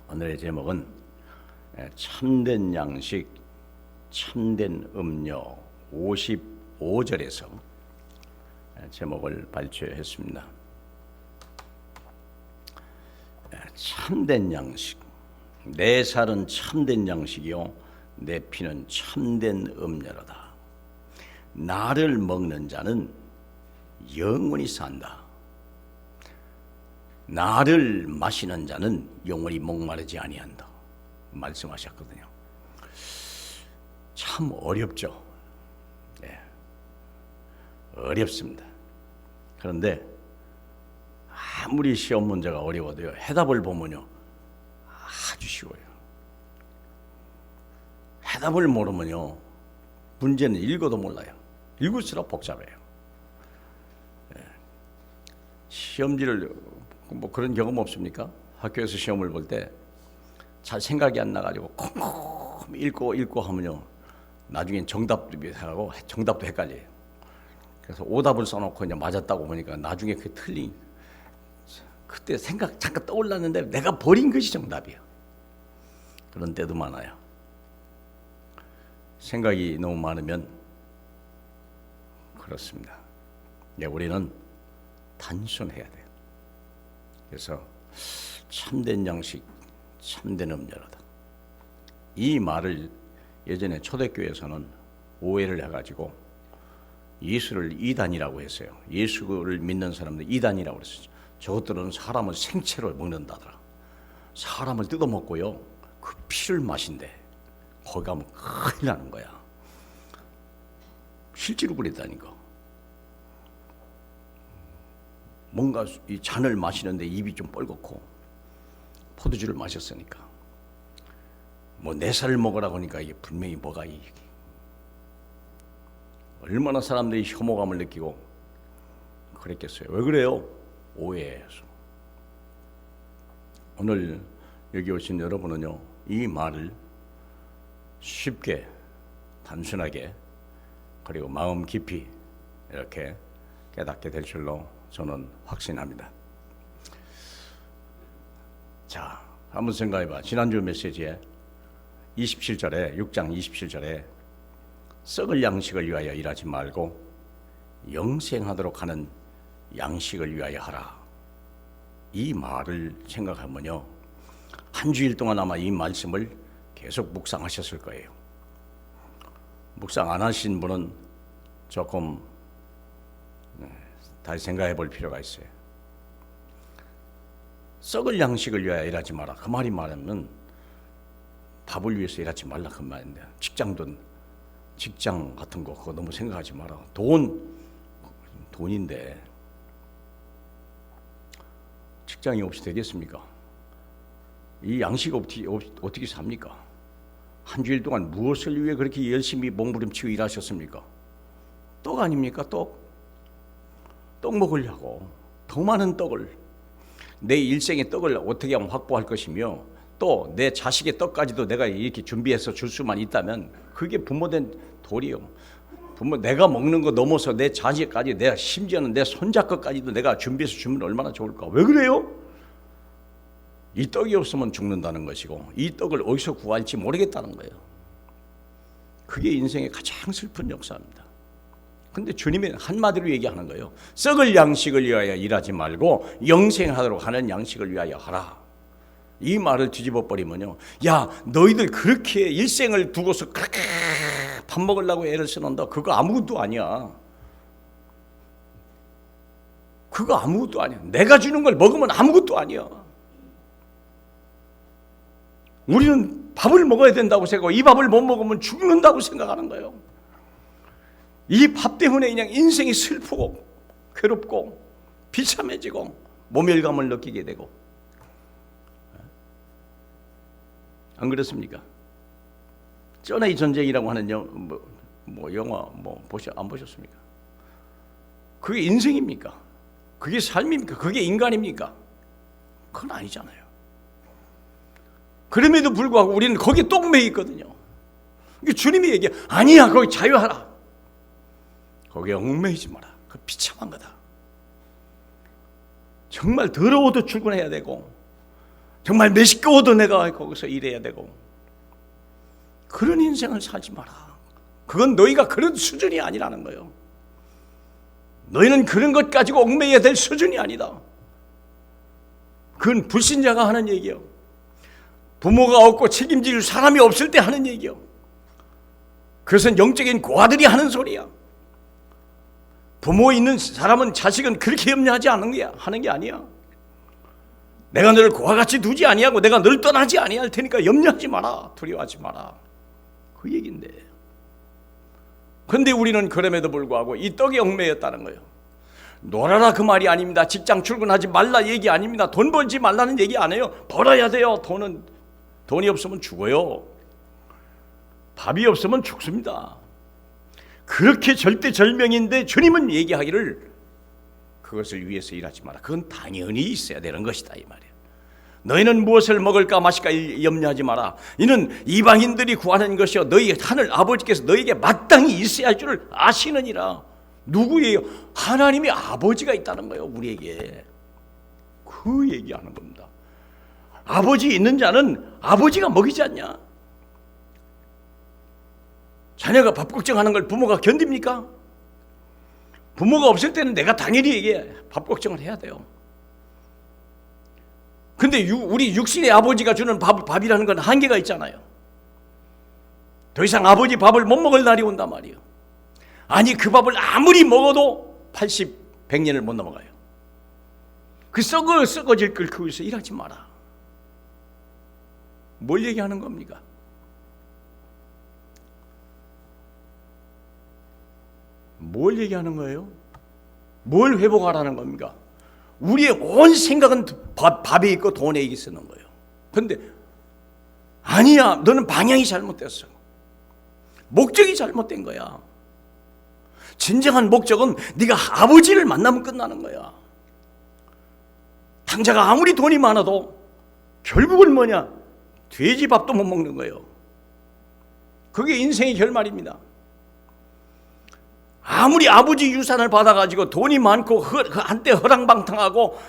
오늘의 제목은 참된 양식, 참된 음료 55절에서 제목을 발표했습니다. 참된 양식, 내 살은 참된 양식이요 내 피는 참된 음료로다. 나를 먹는 자는 영원히 산다. 나를 마시는 자는 영원히 목마르지 아니한다 말씀하셨거든요. 참 어렵죠. 네. 어렵습니다. 그런데 아무리 시험 문제가 어려워도요, 해답을 보면요 아주 쉬워요. 해답을 모르면요 문제는 읽어도 몰라요. 읽을수록 복잡해요. 네. 시험지를 뭐 그런 경험 없습니까? 학교에서 시험을 볼 때 잘 생각이 안 나가지고 콩콩 읽고 하면요 나중엔 정답도 헷갈려요. 그래서 오답을 써놓고 이제 맞았다고 보니까 나중에 그게 틀린, 그때 생각 잠깐 떠올랐는데 내가 버린 것이 정답이에요. 그런 때도 많아요. 생각이 너무 많으면 그렇습니다. 우리는 단순해야 돼요. 그래서 참된 양식, 참된 음료로다. 이 말을 예전에 초대교회에서는 오해를 해가지고 예수를 이단이라고 했어요. 예수를 믿는 사람들 이단이라고 그랬어요. 저것들은 사람을 생채로 먹는다더라. 사람을 뜯어먹고요 그 피를 마신대. 거기 가면 큰일 나는 거야. 실제로 그랬다니까. 뭔가 이 잔을 마시는데 입이 좀 뻘겋고 포도주를 마셨으니까 뭐 내 살을 먹으라고 하니까 이게 분명히 뭐가 이게 얼마나 사람들이 혐오감을 느끼고 그랬겠어요. 왜 그래요? 오해해서. 오늘 여기 오신 여러분은요 이 말을 쉽게 단순하게 그리고 마음 깊이 이렇게 깨닫게 될 줄로 저는 확신합니다. 자, 한번 생각해봐. 지난주 메시지에 27절에 6장 27절에 썩을 양식을 위하여 일하지 말고 영생하도록 하는 양식을 위하여 하라. 이 말을 생각하면요 한 주일 동안 아마 이 말씀을 계속 묵상하셨을 거예요. 묵상 안 하신 분은 조금 다시 생각해 볼 필요가 있어요. 썩을 양식을 위하여 일하지 마라. 그 말이 말하면 밥을 위해서 일하지 말라 그 말인데, 직장 같은 거 그거 너무 생각하지 마라. 돈인데 직장이 없이 되겠습니까? 이 양식 어떻게 삽니까? 한 주일 동안 무엇을 위해 그렇게 열심히 몸부림치고 일하셨습니까? 떡 아닙니까? 떡 먹으려고 더 많은 떡을, 내 일생의 떡을 어떻게 하면 확보할 것이며 또 내 자식의 떡까지도 내가 이렇게 준비해서 줄 수만 있다면 그게 부모된 도리요. 내가 먹는 거 넘어서 내 자식까지, 내가 심지어는 내 손자 것까지도 내가 준비해서 주면 얼마나 좋을까. 왜 그래요? 이 떡이 없으면 죽는다는 것이고 이 떡을 어디서 구할지 모르겠다는 거예요. 그게 인생의 가장 슬픈 역사입니다. 근데 주님이 한마디로 얘기하는 거예요. 썩을 양식을 위하여 일하지 말고 영생하도록 하는 양식을 위하여 하라. 이 말을 뒤집어 버리면요, 야 너희들 그렇게 일생을 두고서 그렇게 밥 먹으려고 애를 쓰는다. 그거 아무것도 아니야. 그거 아무것도 아니야. 내가 주는 걸 먹으면 아무것도 아니야. 우리는 밥을 먹어야 된다고 생각하고 이 밥을 못 먹으면 죽는다고 생각하는 거예요. 이 밥 때문에 그냥 인생이 슬프고 괴롭고 비참해지고 모멸감을 느끼게 되고, 안 그렇습니까? 전의 전쟁이라고 하는 영화 안 보셨습니까? 그게 인생입니까? 그게 삶입니까? 그게 인간입니까? 그건 아니잖아요. 그럼에도 불구하고 우리는 거기에 똥매 있거든요. 주님이 얘기해, 아니야 거기 자유하라. 거기에 얽매이지 마라. 그 비참한 거다. 정말 더러워도 출근해야 되고 정말 메시꺼워도 내가 거기서 일해야 되고, 그런 인생을 살지 마라. 그건 너희가 그런 수준이 아니라는 거예요. 너희는 그런 것 가지고 얽매여야 될 수준이 아니다. 그건 불신자가 하는 얘기예요. 부모가 없고 책임질 사람이 없을 때 하는 얘기예요. 그것은 영적인 고아들이 하는 소리야. 부모 있는 사람은 자식은 그렇게 염려하지 않는 게 하는 게 아니야. 내가 너를 고아같이 두지 아니하고 내가 너를 떠나지 아니할 테니까 염려하지 마라. 두려워하지 마라. 그 얘기인데. 그런데 우리는 그럼에도 불구하고 이 떡에 얽매였다는 거예요. 놀아라 그 말이 아닙니다. 직장 출근하지 말라 얘기 아닙니다. 돈 벌지 말라는 얘기 안 해요. 벌어야 돼요. 돈이 없으면 죽어요. 밥이 없으면 죽습니다. 그렇게 절대절명인데 주님은 얘기하기를 그것을 위해서 일하지 마라. 그건 당연히 있어야 되는 것이다 이 말이에요. 너희는 무엇을 먹을까 마실까 염려하지 마라. 이는 이방인들이 구하는 것이요 너희 하늘 아버지께서 너희에게 마땅히 있어야 할 줄을 아시느니라. 누구예요? 하나님의 아버지가 있다는 거예요. 우리에게. 그 얘기하는 겁니다. 아버지 있는 자는 아버지가 먹이지 않냐? 자녀가 밥 걱정하는 걸 부모가 견딥니까? 부모가 없을 때는 내가 당연히 이게 밥 걱정을 해야 돼요. 근데 우리 육신의 아버지가 주는 밥이라는 건 한계가 있잖아요. 더 이상 아버지 밥을 못 먹을 날이 온단 말이에요. 아니 그 밥을 아무리 먹어도 80, 100년을 못 넘어가요. 그 썩어질 걸 그거에서 일하지 마라. 뭘 얘기하는 겁니까? 뭘 얘기하는 거예요? 뭘 회복하라는 겁니까? 우리의 온 생각은 밥에 있고 돈에 쓰는 거예요. 그런데 아니야, 너는 방향이 잘못됐어. 목적이 잘못된 거야. 진정한 목적은 네가 아버지를 만나면 끝나는 거야. 당자가 아무리 돈이 많아도 결국은 뭐냐? 돼지밥도 못 먹는 거예요. 그게 인생의 결말입니다. 아무리 아버지 유산을 받아가지고 돈이 많고 한때 허랑방탕하고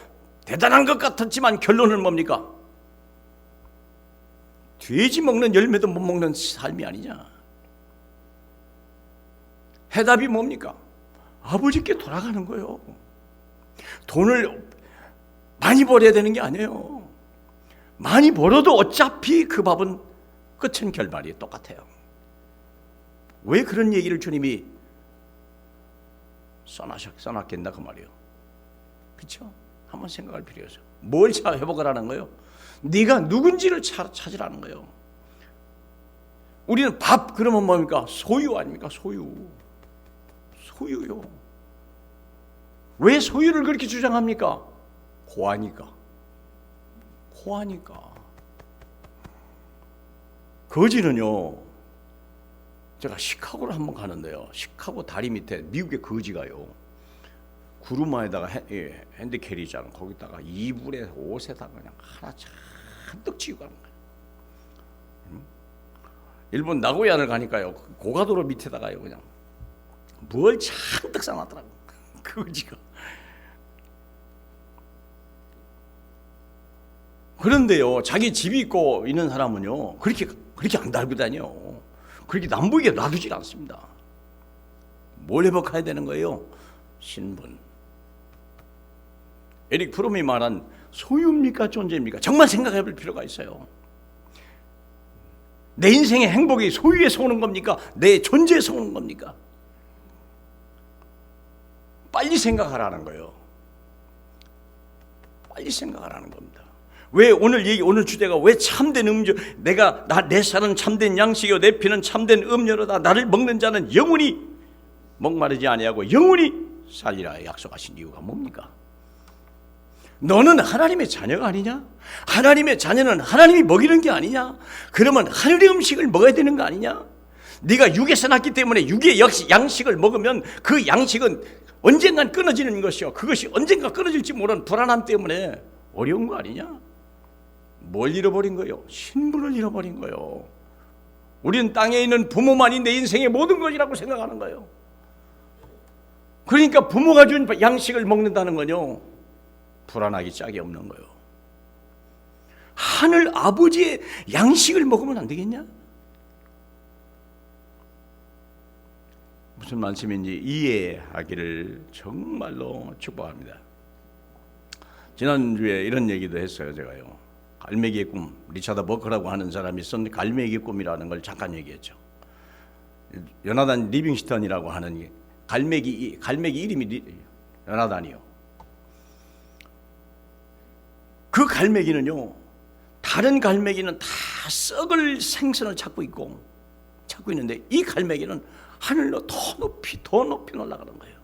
대단한 것 같았지만 결론은 뭡니까? 돼지 먹는 열매도 못 먹는 삶이 아니냐. 해답이 뭡니까? 아버지께 돌아가는 거예요. 돈을 많이 벌어야 되는 게 아니에요. 많이 벌어도 어차피 그 밥은 끝은 결말이 똑같아요. 왜 그런 얘기를 주님이 써놨겠나 그 말이에요. 그렇죠? 한번 생각할 필요가 있어요. 뭘 회복을 하는 거예요? 네가 누군지를 찾으라는 거예요. 우리는 밥 그러면 뭡니까? 소유 아닙니까? 소유요. 왜 소유를 그렇게 주장합니까? 고하니까. 거지는요, 제가 시카고를 한번 가는데요. 시카고 다리 밑에 미국의 거지가요. 구루마에다가 핸드캐리잖아. 거기다가 이불에 옷에다가 그냥 하나 잔뜩 치고 가는 거예요. 일본 나고야를 가니까요. 고가도로 밑에다가요. 그냥 뭘 잔뜩 싸놨더라고. 거지가. 그런데요, 자기 집이 있고 있는 사람은요, 그렇게 안 달고 다녀. 그렇게 남보이게 놔두질 않습니다. 뭘 회복해야 되는 거예요? 신분. 에릭 프롬이 말한 소유입니까? 존재입니까? 정말 생각해 볼 필요가 있어요. 내 인생의 행복이 소유에서 오는 겁니까? 내 존재에서 오는 겁니까? 빨리 생각하라는 거예요. 빨리 생각하라는 겁니다. 왜 오늘 주제가 왜 참된 음료? 내 살은 참된 양식이요 내 피는 참된 음료로다. 나를 먹는 자는 영원히 목마르지 아니하고 영원히 살리라 약속하신 이유가 뭡니까? 너는 하나님의 자녀가 아니냐? 하나님의 자녀는 하나님이 먹이는 게 아니냐? 그러면 하늘의 음식을 먹어야 되는 거 아니냐? 네가 육에서 났기 때문에 육의 양식을 먹으면 그 양식은 언젠간 끊어지는 것이요, 그것이 언젠가 끊어질지 모르는 불안함 때문에 어려운 거 아니냐? 뭘 잃어버린 거예요? 신분을 잃어버린 거예요. 우리는 땅에 있는 부모만이 내 인생의 모든 것이라고 생각하는 거예요. 그러니까 부모가 준 양식을 먹는다는 건요, 불안하기 짝이 없는 거예요. 하늘 아버지의 양식을 먹으면 안 되겠냐? 무슨 말씀인지 이해하기를 정말로 축복합니다. 지난주에 이런 얘기도 했어요. 제가요, 갈매기의 꿈, 리차드 버커라고 하는 사람이 쓴 갈매기의 꿈이라는 걸 잠깐 얘기했죠. 요나단 리빙스턴이라고 하는 갈매기 이름이 요나단이요. 그 갈매기는요, 다른 갈매기는 다 썩을 생선을 찾고 있는데 이 갈매기는 하늘로 더 높이 올라가는 거예요.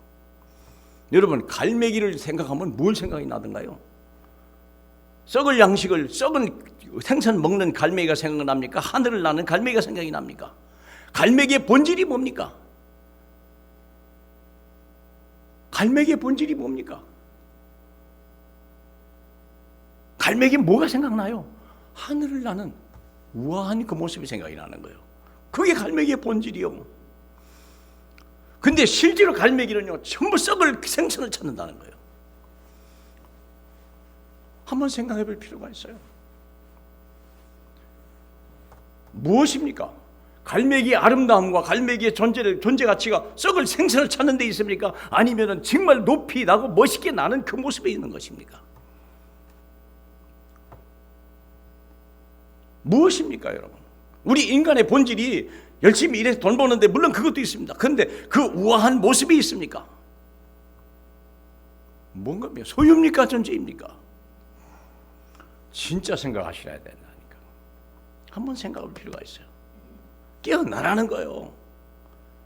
여러분, 갈매기를 생각하면 뭘 생각이 나던가요? 썩은 양식을, 썩은 생선 먹는 갈매기가 생각납니까? 하늘을 나는 갈매기가 생각이 납니까? 갈매기의 본질이 뭡니까? 갈매기의 본질이 뭡니까? 갈매기 뭐가 생각나요? 하늘을 나는 우아한 그 모습이 생각이 나는 거예요. 그게 갈매기의 본질이요. 근데 실제로 갈매기는요, 전부 썩을 생선을 찾는다는 거예요. 한번 생각해 볼 필요가 있어요. 무엇입니까? 갈매기의 아름다움과 갈매기의 존재 가치가 썩을 생선을 찾는 데 있습니까? 아니면 정말 높이 나고 멋있게 나는 그 모습에 있는 것입니까? 무엇입니까, 여러분? 우리 인간의 본질이 열심히 일해서 돈 버는데 물론 그것도 있습니다. 그런데 그 우아한 모습이 있습니까? 뭔가 소유입니까, 존재입니까? 진짜 생각하셔야 된다니까. 한번 생각할 필요가 있어요. 깨어나라는 거예요.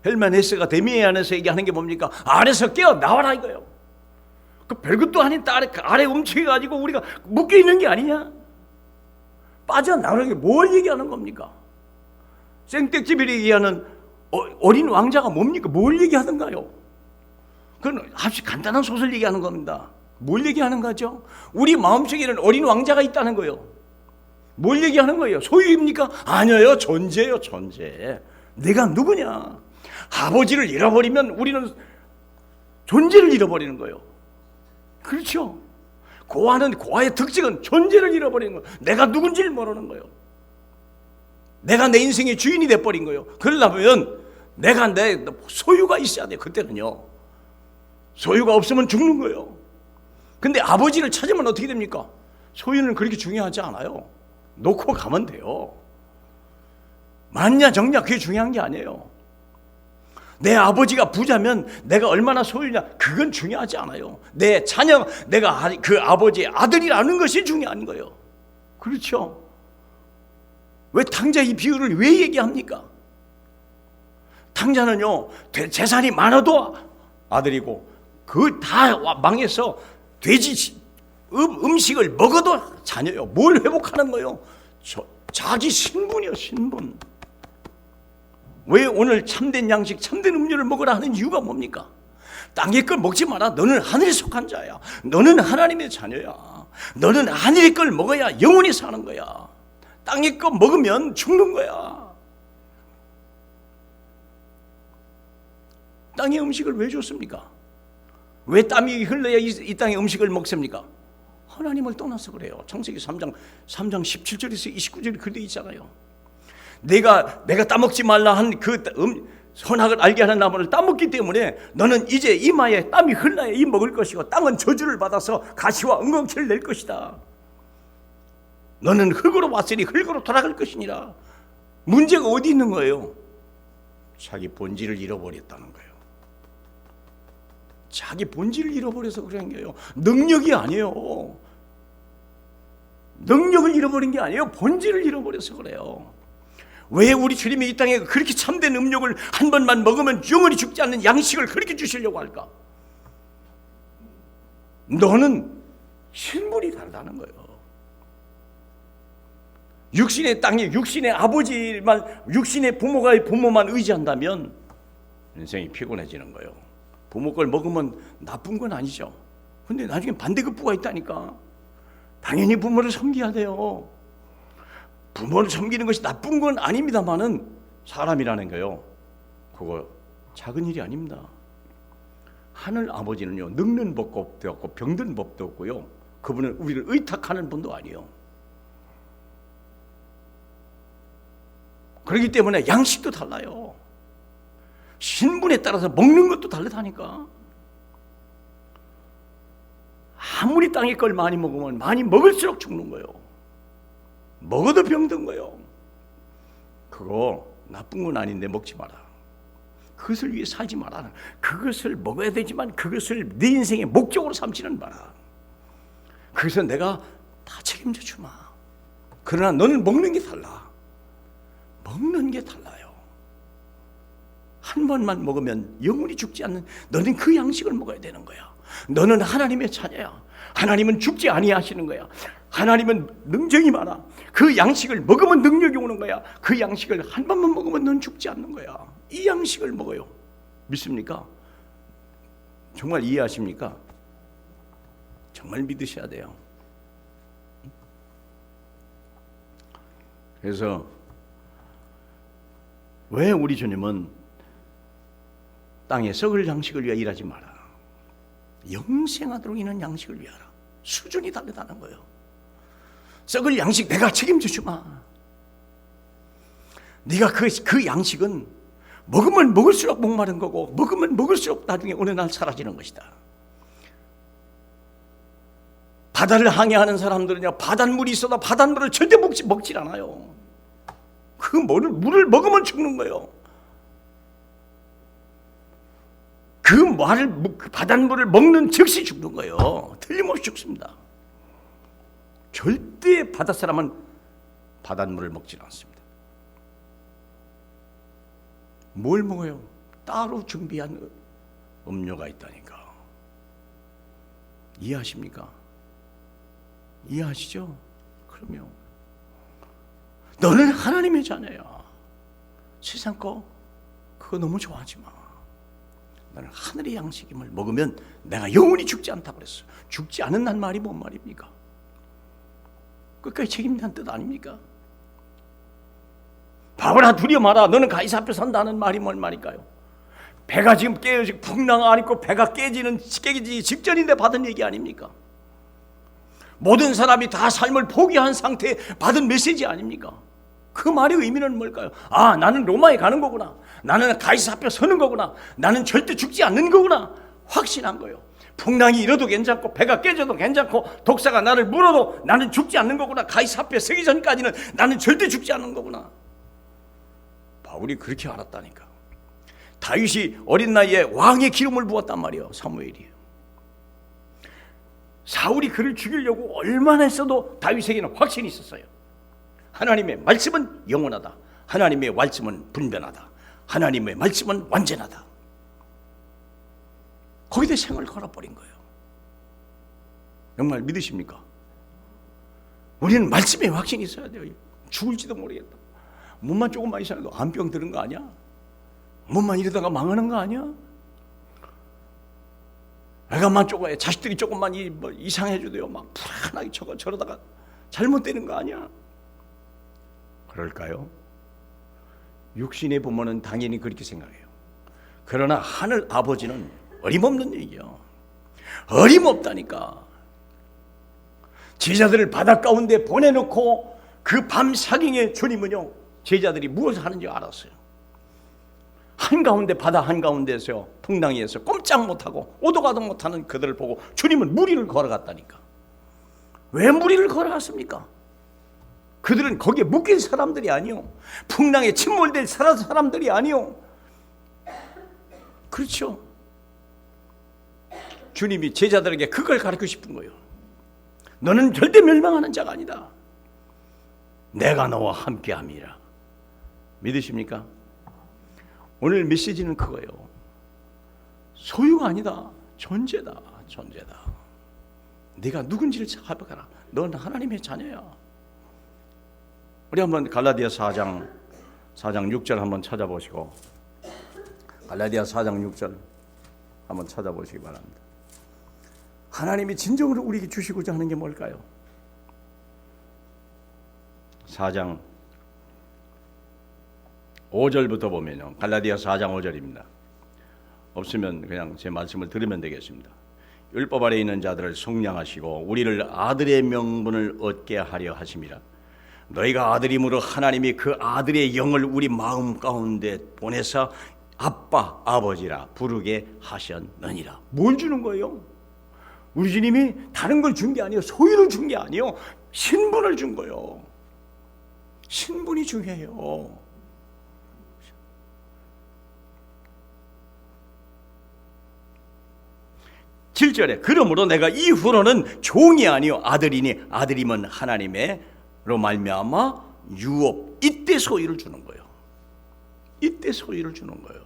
헬만 헤세가 데미에 안에서 얘기하는 게 뭡니까? 아래서 깨어나와라 이거예요. 그 별것도 아닌 아래 움츠겨가지고 우리가 묶여있는 게 아니냐? 빠져나오는 게 뭘 얘기하는 겁니까? 생떼집이 얘기하는 어린 왕자가 뭡니까? 뭘 얘기하던가요? 그건 아주 간단한 소설 얘기하는 겁니다. 뭘 얘기하는 거죠? 우리 마음속에는 어린 왕자가 있다는 거예요. 뭘 얘기하는 거예요? 소유입니까? 아니에요. 존재예요. 존재. 내가 누구냐? 아버지를 잃어버리면 우리는 존재를 잃어버리는 거예요. 그렇죠? 고아의 특징은 존재를 잃어버리는 거예요. 내가 누군지를 모르는 거예요. 내가 내 인생의 주인이 돼버린 거예요. 그러려면 내가 내 소유가 있어야 돼요. 그때는요. 소유가 없으면 죽는 거예요. 근데 아버지를 찾으면 어떻게 됩니까? 소유는 그렇게 중요하지 않아요. 놓고 가면 돼요. 많냐 적냐 그게 중요한 게 아니에요. 내 아버지가 부자면 내가 얼마나 소유냐 그건 중요하지 않아요. 내 자녀, 내가 그 아버지의 아들이라는 것이 중요한 거예요. 그렇죠? 왜 탕자 이 비유를 왜 얘기합니까? 탕자는요, 재산이 많아도 아들이고 그 다 망해서 돼지 음식을 먹어도 자녀요. 뭘 회복하는 거예요? 자기 신분이요, 신분. 왜 오늘 참된 양식, 참된 음료를 먹으라 하는 이유가 뭡니까? 땅의 걸 먹지 마라. 너는 하늘에 속한 자야. 너는 하나님의 자녀야. 너는 하늘의 걸 먹어야 영원히 사는 거야. 땅의 거 먹으면 죽는 거야. 땅의 음식을 왜 줬습니까? 왜 땀이 흘러야 이 땅의 음식을 먹습니까? 하나님을 떠나서 그래요. 창세기 3장 17절에서 29절에 그렇게 있잖아요. 내가 따먹지 말라 한 그 선악을 알게 하는 나무를 따먹기 때문에 너는 이제 이마에 땀이 흘러야 이 먹을 것이고 땅은 저주를 받아서 가시와 은광채를 낼 것이다. 너는 흙으로 왔으니 흙으로 돌아갈 것이니라. 문제가 어디 있는 거예요? 자기 본질을 잃어버렸다는 거예요. 자기 본질을 잃어버려서 그런 거예요. 능력이 아니에요. 능력을 잃어버린 게 아니에요. 본질을 잃어버려서 그래요. 왜 우리 주님이 이 땅에 그렇게 참된 음욕을 한 번만 먹으면 영원히 죽지 않는 양식을 그렇게 주시려고 할까? 너는 신분이 다르다는 거예요. 육신의 땅에 육신의 아버지만, 육신의 부모만 의지한다면 인생이 피곤해지는 거예요. 부모 걸 먹으면 나쁜 건 아니죠. 근데 나중에 반대급부가 있다니까. 당연히 부모를 섬겨야 돼요. 부모를 섬기는 것이 나쁜 건 아닙니다만은 사람이라는 거요, 그거 작은 일이 아닙니다. 하늘 아버지는요, 늙는 법도 없고 병든 법도 없고요, 그분은 우리를 의탁하는 분도 아니에요. 그렇기 때문에 양식도 달라요. 신분에 따라서 먹는 것도 다르다니까. 아무리 땅의 걸 많이 먹으면 많이 먹을수록 죽는 거예요. 먹어도 병든 거예요. 그거 나쁜 건 아닌데 먹지 마라. 그것을 위해 살지 마라. 그것을 먹어야 되지만 그것을 네 인생의 목적으로 삼지는 마라. 그래서 내가 다 책임져 주마. 그러나 너는 먹는 게 달라. 먹는 게 달라요. 한 번만 먹으면 영원히 죽지 않는, 너는 그 양식을 먹어야 되는 거야. 너는 하나님의 자녀야. 하나님은 죽지 아니하시는 거야. 하나님은 능력이 많아. 그 양식을 먹으면 능력이 오는 거야. 그 양식을 한 번만 먹으면 넌 죽지 않는 거야. 이 양식을 먹어요. 믿습니까? 정말 이해하십니까? 정말 믿으셔야 돼요. 그래서 왜 우리 주님은 땅에 썩을 양식을 위하여 일하지 마라. 영생하도록 있는 양식을 위하라. 수준이 다르다는 거예요. 썩을 양식 내가 책임져 주마. 네가 그 양식은 먹으면 먹을수록 목마른 거고 먹으면 먹을수록 나중에 어느 날 사라지는 것이다. 바다를 항해하는 사람들은요, 바닷물이 있어도 바닷물을 절대 먹질 않아요. 그 물을 먹으면 죽는 거예요. 그 바닷물을 먹는 즉시 죽는 거예요. 틀림없이 죽습니다. 절대 바다 사람은 바닷물을 먹질 않습니다. 뭘 먹어요? 따로 준비한 음료가 있다니까. 이해하십니까? 이해하시죠? 그럼요. 너는 하나님의 자녀야. 세상 거 그거 너무 좋아하지 마. 너는 하늘의 양식임을 먹으면 내가 영원히 죽지 않다고 그랬어. 죽지 않는다는 말이 뭔 말입니까? 끝까지 책임진다는 뜻 아닙니까? 바보라 두려워 마라. 너는 가이사 앞에 산다는 말이 뭔 말일까요? 배가 지금 깨지고 풍랑 안고 배가 깨지기 직전인데 받은 얘기 아닙니까? 모든 사람이 다 삶을 포기한 상태에 받은 메시지 아닙니까? 그 말의 의미는 뭘까요? 아, 나는 로마에 가는 거구나. 나는 가이사 앞에 서는 거구나. 나는 절대 죽지 않는 거구나. 확신한 거예요. 풍랑이 일어도 괜찮고 배가 깨져도 괜찮고 독사가 나를 물어도 나는 죽지 않는 거구나. 가이사 앞에 서기 전까지는 나는 절대 죽지 않는 거구나. 바울이 그렇게 알았다니까. 다윗이 어린 나이에 왕의 기름을 부었단 말이에요. 사무엘이. 사울이 그를 죽이려고 얼마나 했어도 다윗에게는 확신이 있었어요. 하나님의 말씀은 영원하다. 하나님의 말씀은 분변하다. 하나님의 말씀은 완전하다. 거기다 생을 걸어버린 거예요. 정말 믿으십니까? 우리는 말씀에 확신이 있어야 돼요. 죽을지도 모르겠다. 몸만 조금만 이상해도 암병 드는 거 아니야? 몸만 이러다가 망하는 거 아니야? 애가만 조금, 자식들이 조금만 이상해져도요, 막 불안하게 저러다가 잘못되는 거 아니야? 그럴까요? 육신의 부모는 당연히 그렇게 생각해요. 그러나 하늘 아버지는 어림없는 얘기요. 어림없다니까. 제자들을 바다 가운데 보내놓고 그 밤 사경에 주님은요, 제자들이 무엇을 하는지 알았어요. 한가운데 바다 한가운데서요, 풍랑에서 꼼짝 못하고 오도 가도 못하는 그들을 보고 주님은 무리를 걸어갔다니까. 왜 무리를 걸어갔습니까? 그들은 거기에 묶인 사람들이 아니요, 풍랑에 침몰될 사람들이 아니요. 그렇죠. 주님이 제자들에게 그걸 가르치고 싶은 거예요. 너는 절대 멸망하는 자가 아니다. 내가 너와 함께함이라. 믿으십니까? 오늘 메시지는 그거예요. 소유가 아니다. 존재다. 존재다. 네가 누군지를 찾아봐라. 넌 하나님의 자녀야. 우리 한번 갈라디아 4장 6절 한번 찾아보시고, 갈라디아 4장 6절 한번 찾아보시기 바랍니다. 하나님이 진정으로 우리에게 주시고자 하는 게 뭘까요? 4장 5절부터 보면요, 갈라디아 4장 5절입니다. 없으면 그냥 제 말씀을 들으면 되겠습니다. 율법 아래 있는 자들을 속량하시고 우리를 아들의 명분을 얻게 하려 하심이라. 너희가 아들임으로 하나님이 그 아들의 영을 우리 마음 가운데 보내서 아빠, 아버지라 부르게 하셨느니라. 뭘 주는 거예요? 우리 주님이 다른 걸 준 게 아니에요. 소유를 준 게 아니에요. 신분을 준 거예요. 신분이 중요해요. 7절에 그러므로 내가 이후로는 종이 아니요 아들이니 아들이면 하나님의로 말미암아 유업, 이때 소유를 주는 거예요. 이때 소유를 주는 거예요.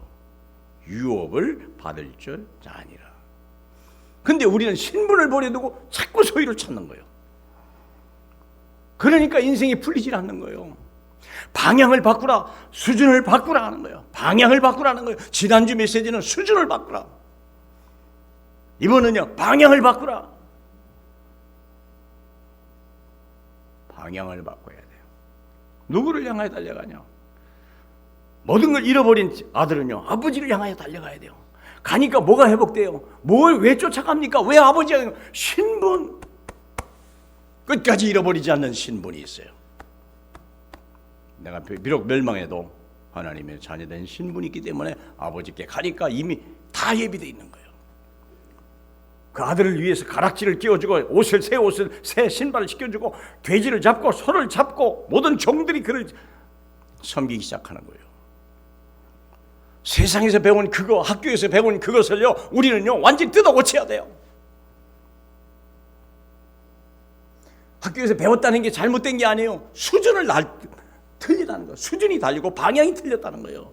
유업을 받을 줄 아니라. 근데 우리는 신분을 버려두고 자꾸 소유를 찾는 거예요. 그러니까 인생이 풀리질 않는 거예요. 방향을 바꾸라, 수준을 바꾸라 하는 거예요. 방향을 바꾸라는 거예요. 지난주 메시지는 수준을 바꾸라, 이번은요 방향을 바꾸라. 방향을 바꿔야 돼요. 누구를 향하여 달려가냐? 모든 걸 잃어버린 아들은요 아버지를 향하여 달려가야 돼요. 가니까 뭐가 회복돼요? 뭘 왜 쫓아갑니까? 왜 아버지가? 신분, 끝까지 잃어버리지 않는 신분이 있어요. 내가 비록 멸망해도 하나님의 자녀된 신분이 있기 때문에 아버지께 가니까 이미 다 예비되어 있는 거예요. 그 아들을 위해서 가락지를 끼워주고 새 옷을 새 신발을 시켜주고 돼지를 잡고 소를 잡고 모든 종들이 그를 섬기기 시작하는 거예요. 세상에서 배운 그거, 학교에서 배운 그것을요 우리는요 완전히 뜯어 고쳐야 돼요. 학교에서 배웠다는 게 잘못된 게 아니에요. 수준을 틀리다는 거예요. 수준이 달리고 방향이 틀렸다는 거예요.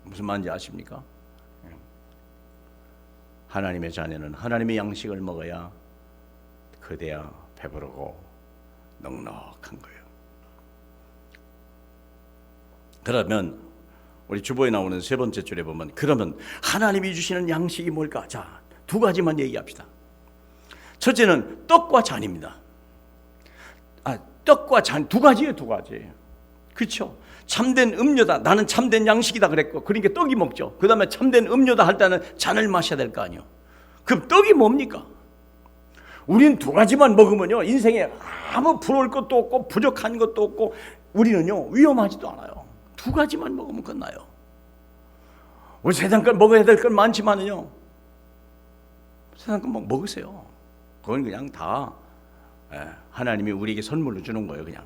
무슨 말인지 아십니까? 하나님의 자녀는 하나님의 양식을 먹어야 그대야 배부르고 넉넉한 거예요. 그러면 우리 주보에 나오는 세 번째 줄에 보면 그러면 하나님이 주시는 양식이 뭘까? 자, 두 가지만 얘기합시다. 첫째는 떡과 잔입니다. 떡과 잔 두 가지예요, 두 가지. 그렇죠? 참된 음료다. 나는 참된 양식이다 그랬고, 그러니까 떡이 먹죠. 그 다음에 참된 음료다 할 때는 잔을 마셔야 될 거 아니에요. 그럼 떡이 뭡니까? 우리는 두 가지만 먹으면요 인생에 아무 부러울 것도 없고 부족한 것도 없고 우리는요 위험하지도 않아요. 두 가지만 먹으면 끝나요. 우리 세상 걸 먹어야 될 건 많지만은요 세상 걸 먹으세요. 그건 그냥 다 하나님이 우리에게 선물로 주는 거예요. 그냥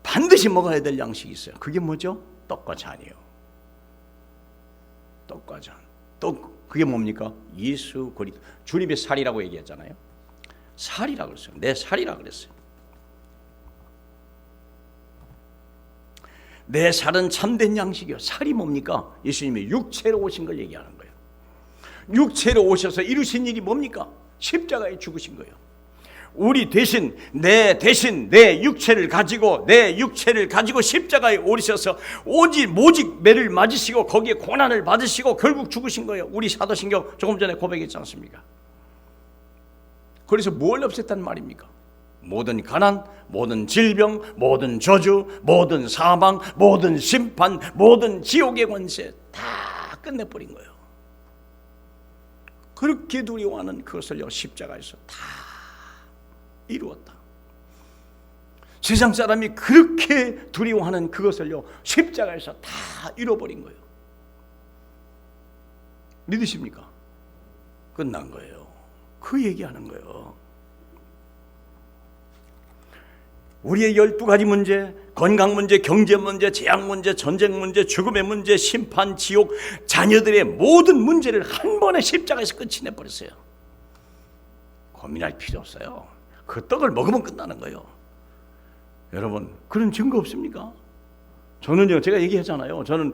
반드시 먹어야 될 양식이 있어요. 그게 뭐죠? 떡과 잔이에요. 떡과 잔. 떡, 그게 뭡니까? 예수 그리스도. 주님의 살이라고 얘기했잖아요. 살이라고 그랬어요. 내 살이라고 그랬어요. 내 살은 참된 양식이요. 살이 뭡니까? 예수님이 육체로 오신 걸 얘기하는 거예요. 육체로 오셔서 이루신 일이 뭡니까? 십자가에 죽으신 거예요. 우리 대신 내 육체를 가지고 십자가에 오르셔서 모직 매를 맞으시고 거기에 고난을 받으시고 결국 죽으신 거예요. 우리 사도신경 조금 전에 고백했지 않습니까? 그래서 뭘 없앴단 말입니까? 모든 가난, 모든 질병, 모든 저주, 모든 사망, 모든 심판, 모든 지옥의 권세 다 끝내버린 거예요. 그렇게 두려워하는 그것을요 십자가에서 다 이루었다. 세상 사람이 그렇게 두려워하는 그것을요 십자가에서 다 잃어버린 거예요. 믿으십니까? 끝난 거예요. 그 얘기하는 거예요. 우리의 12가지 문제, 건강 문제, 경제 문제, 재앙 문제, 전쟁 문제, 죽음의 문제, 심판, 지옥, 자녀들의 모든 문제를 한 번에 십자가에서 끝이 내버렸어요. 고민할 필요 없어요. 그 떡을 먹으면 끝나는 거예요. 여러분 그런 증거 없습니까? 저는요 제가 얘기했잖아요. 저는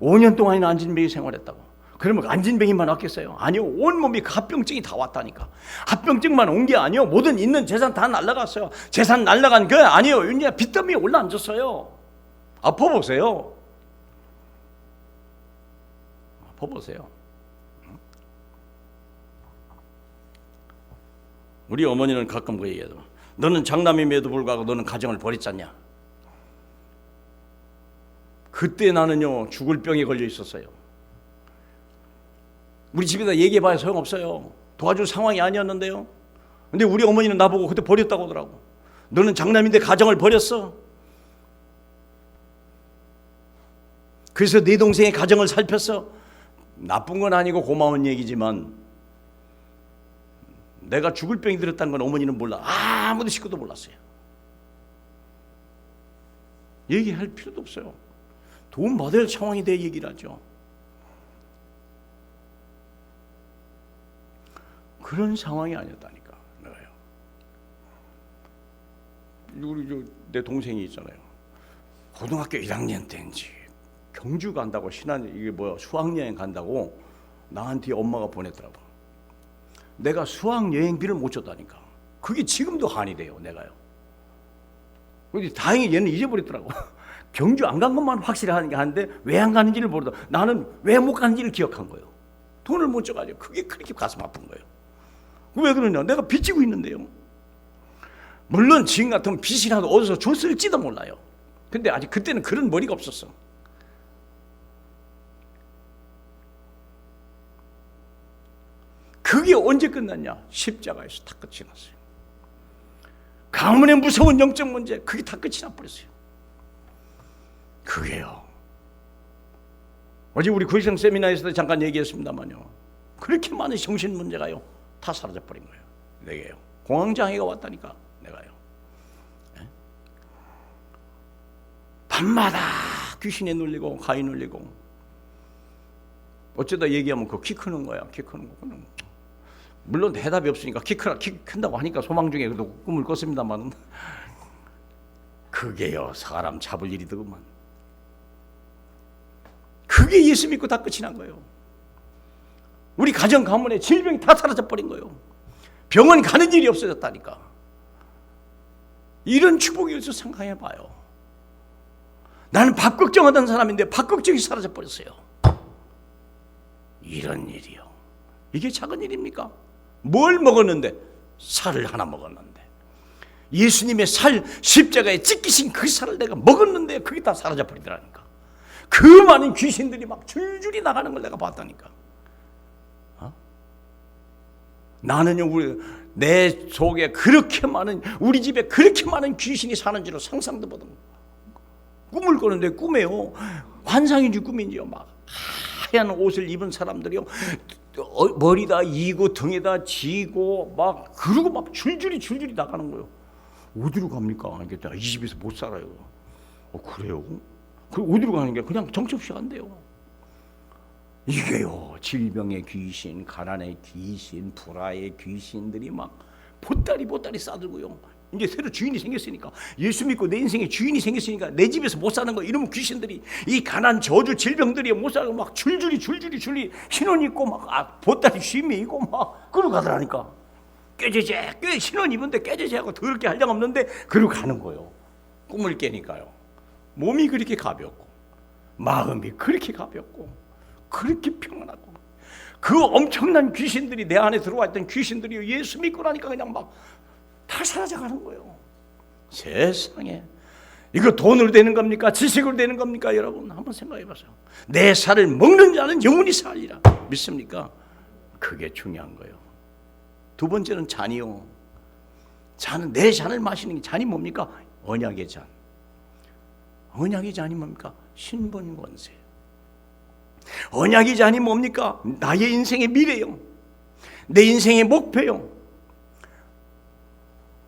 5년 동안이나 안진뱅이 생활했다고. 그러면 안진뱅이만 왔겠어요? 아니요. 온몸이 합병증이 다 왔다니까. 합병증만 온 게 아니요. 모든 있는 재산 다 날라갔어요. 재산 날라간 게 아니에요. 이제 빚더미에 올라앉았어요. 아파보세요. 아파보세요. 우리 어머니는 가끔 그 얘기해요. 너는 장남임에도 불구하고 너는 가정을 버렸잖냐. 그때 나는요 죽을 병에 걸려 있었어요. 우리 집에다 얘기해봐야 소용없어요. 도와줄 상황이 아니었는데요. 근데 우리 어머니는 나보고 그때 버렸다고 하더라고. 너는 장남인데 가정을 버렸어. 그래서 네 동생의 가정을 살폈어. 나쁜 건 아니고 고마운 얘기지만 내가 죽을 병이 들었다는 건 어머니는 몰라. 아무도 식구도 몰랐어요. 얘기할 필요도 없어요. 도움 받아야 할 상황이 돼 얘기를 하죠. 그런 상황이 아니었다니까. 내가요. 우리 내 동생이 있잖아요. 고등학교 1학년 때인지 경주 간다고 수학여행 간다고 나한테 엄마가 보냈더라고. 내가 수학여행비를 못 줬다니까. 그게 지금도 한이 돼요. 내가요. 근데 다행히 얘는 잊어버렸더라고. 경주 안 간 것만 확실히 하는데 왜 안 가는지를 모르다. 나는 왜 못 가는지를 기억한 거예요. 돈을 못 줘가지고. 그게 그렇게 가슴 아픈 거예요. 왜 그러냐? 내가 빚지고 있는데요. 물론 지금 같으면 빚이라도 어디서 줬을지도 몰라요. 근데 아직 그때는 그런 머리가 없었어. 그게 언제 끝났냐? 십자가에서 다 끝이 났어요. 가문의 무서운 영적 문제, 그게 다 끝이 나버렸어요. 그게요. 어제 우리 구일생 세미나에서도 잠깐 얘기했습니다만요. 그렇게 많은 정신 문제가요, 다 사라져버린 거예요. 내게요. 공황장애가 왔다니까, 내가요. 네? 밤마다 귀신에 눌리고 가위 눌리고 어쩌다 얘기하면 그 키 크는 거야. 키 크는 거. 물론 대답이 없으니까 키 큰다고 하니까 소망 중에 그래도 꿈을 꿨습니다만 그게요 사람 잡을 일이더구만. 그게 예수 믿고 다 끝이 난 거예요. 우리 가정 가문의 질병이 다 사라져버린 거예요. 병원 가는 일이 없어졌다니까. 이런 축복이 어디서 생각해봐요. 나는 밥 걱정하던 사람인데 밥 걱정이 사라져버렸어요. 이런 일이요. 이게 작은 일입니까? 뭘 먹었는데? 살을 하나 먹었는데. 예수님의 살, 십자가에 찢기신 그 살을 내가 먹었는데 그게 다 사라져버리더라니까. 그 많은 귀신들이 막 줄줄이 나가는 걸 내가 봤다니까. 나는요, 내 속에 그렇게 많은, 우리 집에 그렇게 많은 귀신이 사는 줄은 상상도 못한 꿈을 꾸는데 꿈에요, 환상인지 꿈인지요, 막 하얀 옷을 입은 사람들이요, 머리다 이고 등에다 지고 막 그러고 막 줄줄이 나가는 거예요. 어디로 갑니까? 이 집에서 못 살아요. 그래요? 그럼 어디로 가는 게 그냥 정처없이 간대요. 이게요, 질병의 귀신, 가난의 귀신, 불화의 귀신들이 막 보따리 싸들고요. 이제 새로 주인이 생겼으니까, 예수 믿고 내 인생에 주인이 생겼으니까 내 집에서 못 사는 거, 이러면 귀신들이, 이 가난, 저주, 질병들이 못 살고 막 줄줄이 신혼 입고 막 보따리 쉼이 있고 막 그러고 가더라니까. 꾀제제 신혼 입은데 꾀제제하고 더럽게 할 장 없는데 그러고 가는 거예요. 꿈을 깨니까요. 몸이 그렇게 가볍고 마음이 그렇게 가볍고 그렇게 평안하고, 그 엄청난 귀신들이, 내 안에 들어와 있던 귀신들이 예수 믿고 나니까 그냥 막 다 사라져가는 거예요. 세상에, 이거 돈으로 되는 겁니까? 지식으로 되는 겁니까? 여러분 한번 생각해 보세요. 내 살을 먹는 자는 영원히 살리라. 믿습니까? 그게 중요한 거예요. 두 번째는 잔이요. 잔은, 내 잔을 마시는 게, 잔이 뭡니까? 언약의 잔. 언약의 잔이 뭡니까? 신분권세. 언약의 잔이 뭡니까? 나의 인생의 미래요. 내 인생의 목표요.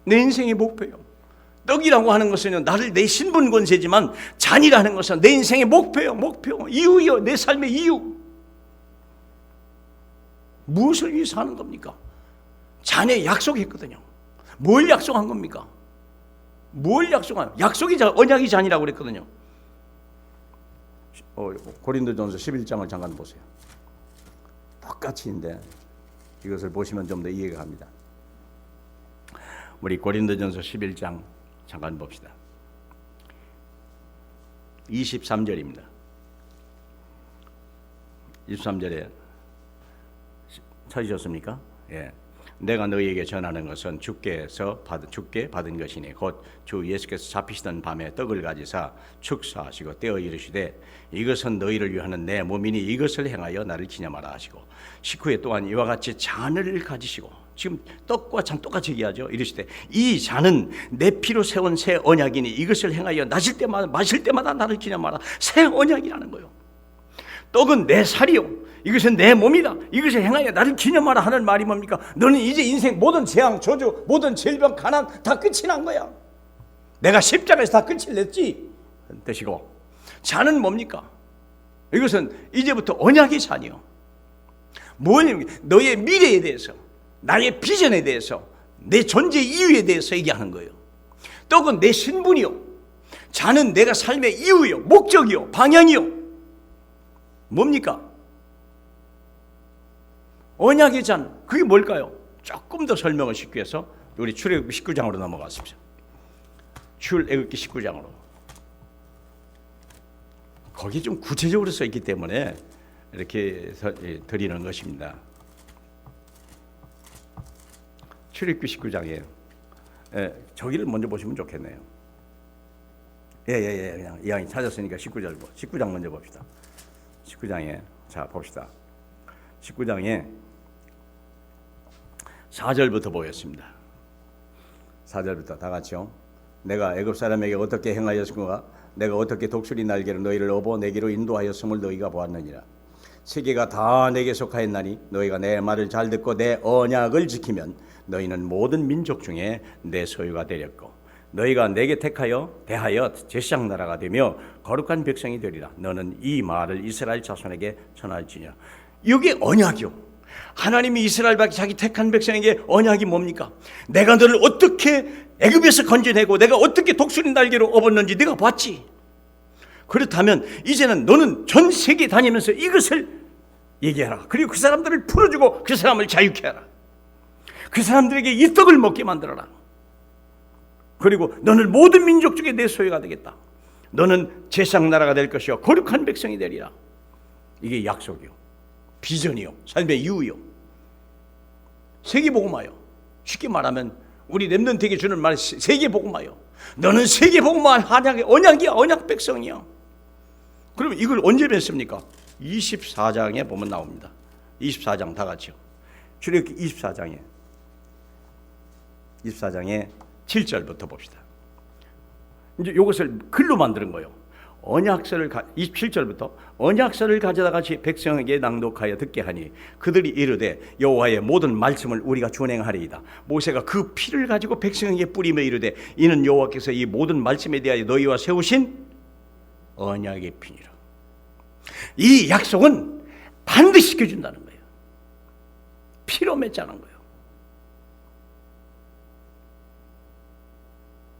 내 인생의 목표요. 떡이라고 하는 것은 나를, 내 신분 권세지만 잔이라는 것은 내 인생의 목표요. 이유요. 내 삶의 이유. 무엇을 위해서 하는 겁니까? 잔에 약속했거든요. 뭘 약속한 겁니까? 뭘 약속한? 약속이 언약이 잔이라고 그랬거든요. 고린도전서 11장을 잠깐 보세요. 똑같이인데 이것을 보시면 좀 더 이해가 갑니다. 우리 고린도전서 11장 잠깐 봅시다. 23절입니다. 23절에 찾으셨습니까? 예. 내가 너희에게 전하는 것은 주께 받은 것이니 곧 주 예수께서 잡히시던 밤에 떡을 가지사 축사하시고 떼어 이르시되 이것은 너희를 위하는 내 몸이니 이것을 행하여 나를 기념하라 하시고, 식후에 또한 이와 같이 잔을 가지시고, 지금 떡과 잔 똑같이 얘기하죠. 이르시되 이 잔은 내 피로 세운 새 언약이니 이것을 행하여 마실 때마다 나를 기념하라. 새 언약이라는 거예요. 떡은 내 살이요, 이것은 내 몸이다. 이것을 행하여 나를 기념하라 하는 말이 뭡니까? 너는 이제 인생 모든 재앙, 저주, 모든 질병, 가난 다 끝이 난 거야. 내가 십자가에서 다 끝을 냈지 뜻이고, 잔은 뭡니까? 이것은 이제부터 언약의 잔이요. 뭐냐면 너의 미래에 대해서, 나의 비전에 대해서, 내 존재 이유에 대해서 얘기하는 거예요. 떡은 내 신분이요, 잔은 내가 삶의 이유요, 목적이요, 방향이요. 뭡니까? 언약의 잔, 그게 뭘까요? 조금 더 설명을 쉽게 해서 우리 출애굽기 19장으로 넘어갔습니다. 출애굽기 19장으로. 거기 좀 구체적으로 써 있기 때문에 이렇게 드리는 것입니다. 출애굽기 19장에 저기를 먼저 보시면 좋겠네요. 그냥 이왕이 찾았으니까 19장 먼저 봅시다. 19장에 자 봅시다. 19장에 4절부터 보겠습니다. 4절부터 다 같이요. 내가 애굽 사람에게 어떻게 행하였은가? 내가 어떻게 독수리 날개로 너희를 업어 내게로 인도하였음을 너희가 보았느니라. 세계가 다 내게 속하였나니 너희가 내 말을 잘 듣고 내 언약을 지키면 너희는 모든 민족 중에 내 소유가 되렸고 너희가 내게 대하여 제사장 나라가 되며 거룩한 백성이 되리라. 너는 이 말을 이스라엘 자손에게 전할지니라. 이게 언약이요. 하나님이 이스라엘 자기 택한 백성에게 언약이 뭡니까? 내가 너를 어떻게 애굽에서 건져내고 내가 어떻게 독수리 날개로 업었는지 네가 봤지. 그렇다면 이제는 너는 전 세계 다니면서 이것을 얘기하라. 그리고 그 사람들을 풀어주고 그 사람을 자유케 하라. 그 사람들에게 이 떡을 먹게 만들어라. 그리고 너는 모든 민족 중에 내 소유가 되겠다. 너는 제사장 나라가 될 것이요 거룩한 백성이 되리라. 이게 약속이요, 비전이요, 삶의 이유요, 세계복음화요. 쉽게 말하면 우리 렘넌트에게 주는 말, 세계복음화요. 너는 세계복음화 언약이야, 언약 백성이야. 그러면 이걸 언제 뵀습니까? 24장에 보면 나옵니다. 24장 다 같이요. 출애굽기 24장에 7절부터 봅시다. 이제 이것을 글로 만드는 거예요. 언약서를 27절부터 언약서를 가져다가 백성에게 낭독하여 듣게 하니 그들이 이르되 여호와의 모든 말씀을 우리가 준행하리이다. 모세가 그 피를 가지고 백성에게 뿌리며 이르되 이는 여호와께서 이 모든 말씀에 대하여 너희와 세우신 언약의 피니라. 이 약속은 반드시 지켜준다는 거예요. 피로 맺자는 거예요.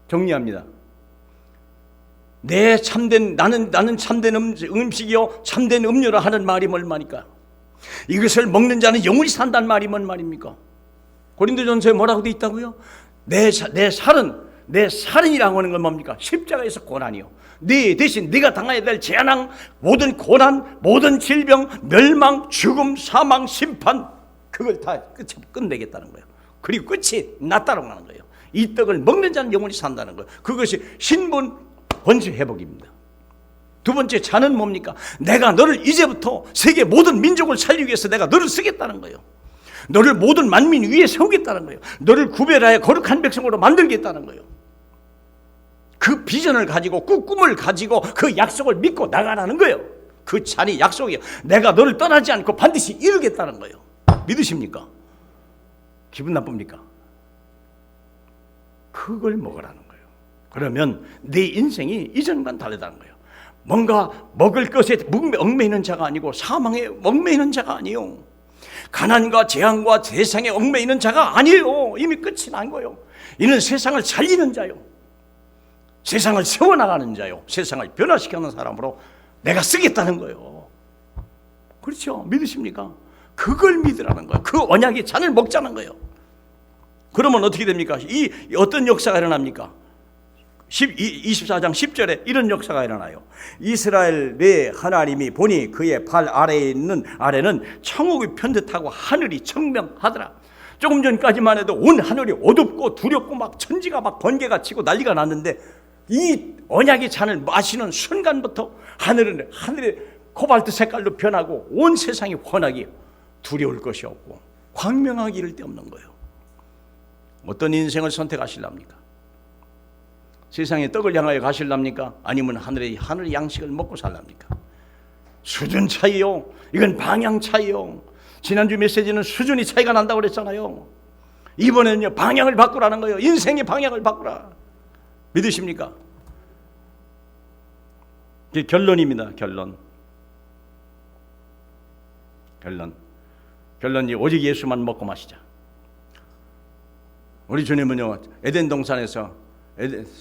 정리합니다. 나는 참된 음식이요 참된 음료라 하는 말이 뭘 말입니까? 이것을 먹는 자는 영원히 산다는 말이 뭔 말입니까? 고린도전서에 뭐라고 돼 있다고요? 내 살인이라고 하는 건 뭡니까? 십자가에서 고난이요. 네 대신 네가 당해야 될 재앙, 모든 고난, 모든 질병, 멸망, 죽음, 사망, 심판, 그걸 다 끝내겠다는 거예요. 그리고 끝이 났다고 하는 거예요. 이 떡을 먹는 자는 영원히 산다는 거예요. 그것이 신분 번수 회복입니다. 두 번째 잔은 뭡니까? 내가 너를 이제부터 세계 모든 민족을 살리기 위해서 내가 너를 쓰겠다는 거예요. 너를 모든 만민 위에 세우겠다는 거예요. 너를 구별하여 거룩한 백성으로 만들겠다는 거예요. 그 비전을 가지고 그 꿈을 가지고 그 약속을 믿고 나가라는 거예요. 그 잔이 약속이에요. 내가 너를 떠나지 않고 반드시 이루겠다는 거예요. 믿으십니까? 기분 나쁩니까? 그걸 먹으라는 거예요. 그러면 내 인생이 이전과는 다르다는 거예요. 뭔가 먹을 것에 얽매이는 자가 아니고 사망에 얽매이는 자가 아니에요. 가난과 재앙과 세상에 얽매이는 자가 아니에요. 이미 끝이 난 거예요. 이는 세상을 살리는 자요, 세상을 세워나가는 자요, 세상을 변화시키는 사람으로 내가 쓰겠다는 거예요. 그렇죠? 믿으십니까? 그걸 믿으라는 거예요. 그 언약의 잔을 먹자는 거예요. 그러면 어떻게 됩니까? 이 어떤 역사가 일어납니까? 24장 10절에 이런 역사가 일어나요. 이스라엘 내 하나님이 보니 그의 발 아래는 천국이 편듯하고 하늘이 청명하더라. 조금 전까지만 해도 온 하늘이 어둡고 두렵고 막 천지가 막 번개가 치고 난리가 났는데 이 언약의 잔을 마시는 순간부터 하늘의 코발트 색깔로 변하고 온 세상이 환하게 두려울 것이 없고 광명하기 이를 데 없는 거예요. 어떤 인생을 선택하실랍니까? 세상의 떡을 향하여 가실랍니까? 아니면 하늘의 양식을 먹고 살랍니까? 수준 차이요. 이건 방향 차이요. 지난주 메시지는 수준이 차이가 난다고 그랬잖아요. 이번에는요, 방향을 바꾸라는 거예요. 인생의 방향을 바꾸라. 믿으십니까? 이게 결론입니다. 결론이 오직 예수만 먹고 마시자. 우리 주님은요, 에덴 동산에서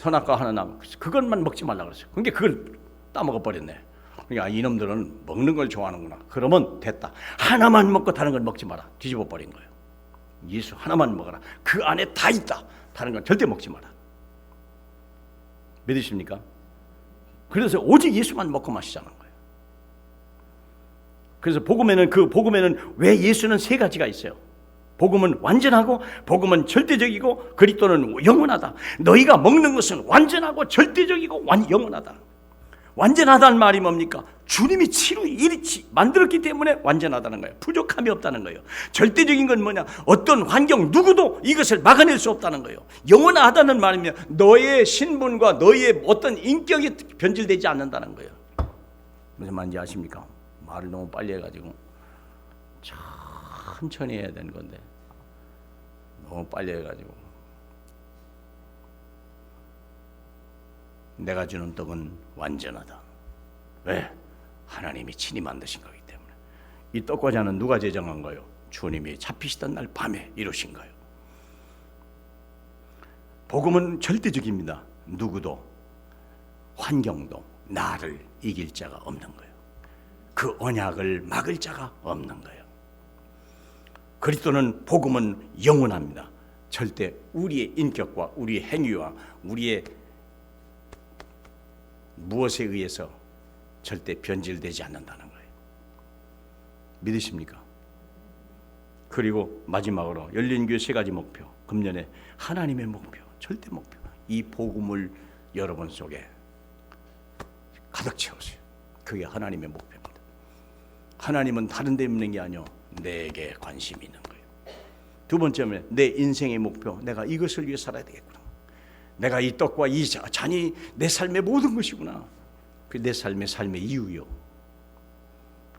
선악과 하나 남, 그것만 먹지 말라 그랬어요. 그러니까 그걸 따먹어 버렸네. 그러니까 이놈들은 먹는 걸 좋아하는구나. 그러면 됐다. 하나만 먹고 다른 걸 먹지 마라. 뒤집어 버린 거예요. 예수 하나만 먹어라. 그 안에 다 있다. 다른 건 절대 먹지 마라. 믿으십니까? 그래서 오직 예수만 먹고 마시자는 거예요. 그래서 복음에는 왜 예수는 세 가지가 있어요. 복음은 완전하고, 복음은 절대적이고, 그리스도는 영원하다. 너희가 먹는 것은 완전하고 절대적이고 영원하다. 완전하다는 말이 뭡니까? 주님이 치루 일치 만들었기 때문에 완전하다는 거예요. 부족함이 없다는 거예요. 절대적인 건 뭐냐? 어떤 환경 누구도 이것을 막아낼 수 없다는 거예요. 영원하다는 말이면 너의 신분과 너의 어떤 인격이 변질되지 않는다는 거예요. 무슨 말인지 아십니까? 말을 너무 빨리 해가지고 천천히 해야 되는 건데 너무 빨리 해가지고. 내가 주는 떡은 완전하다. 왜? 하나님이 친히 만드신 거기 때문에. 이 떡과자는 누가 제정한 거예요? 주님이 잡히시던 날 밤에 이루신 거예요. 복음은 절대적입니다. 누구도, 환경도 나를 이길 자가 없는 거예요. 그 언약을 막을 자가 없는 거예요. 그리스도는, 복음은 영원합니다. 절대 우리의 인격과 우리의 행위와 우리의 무엇에 의해서 절대 변질되지 않는다는 거예요. 믿으십니까? 그리고 마지막으로 열린교회 세 가지 목표. 금년에 하나님의 목표, 절대 목표. 이 복음을 여러분 속에 가득 채우세요. 그게 하나님의 목표입니다. 하나님은 다른 데 있는 게 아니요, 내게 관심이 있는 거예요. 두 번째는 내 인생의 목표. 내가 이것을 위해 살아야 되겠구나. 내가 이 떡과 이 잔이 내 삶의 모든 것이구나. 그 내 삶의 이유요.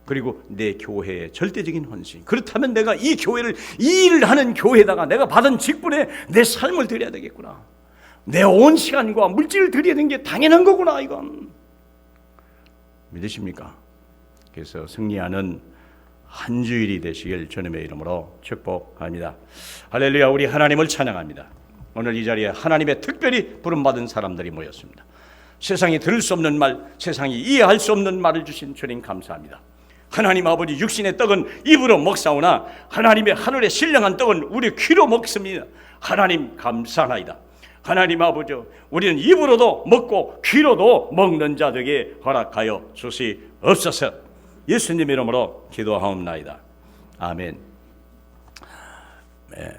그리고 내 교회의 절대적인 헌신. 그렇다면 내가 이 교회를, 이 일을 하는 교회에다가 내가 받은 직분에 내 삶을 드려야 되겠구나. 내 온 시간과 물질을 드려야 되는 게 당연한 거구나, 이건. 믿으십니까? 그래서 승리하는 한 주일이 되시길 주님의 이름으로 축복합니다. 할렐루야. 우리 하나님을 찬양합니다. 오늘 이 자리에 하나님의 특별히 부름받은 사람들이 모였습니다. 세상이 들을 수 없는 말, 세상이 이해할 수 없는 말을 주신 주님 감사합니다. 하나님 아버지, 육신의 떡은 입으로 먹사오나 하나님의 하늘의 신령한 떡은 우리 귀로 먹습니다. 하나님 감사하나이다. 하나님 아버지, 우리는 입으로도 먹고 귀로도 먹는 자 되게 허락하여 주시옵소서. 예수님 이름으로 기도하옵나이다. 아멘. 네.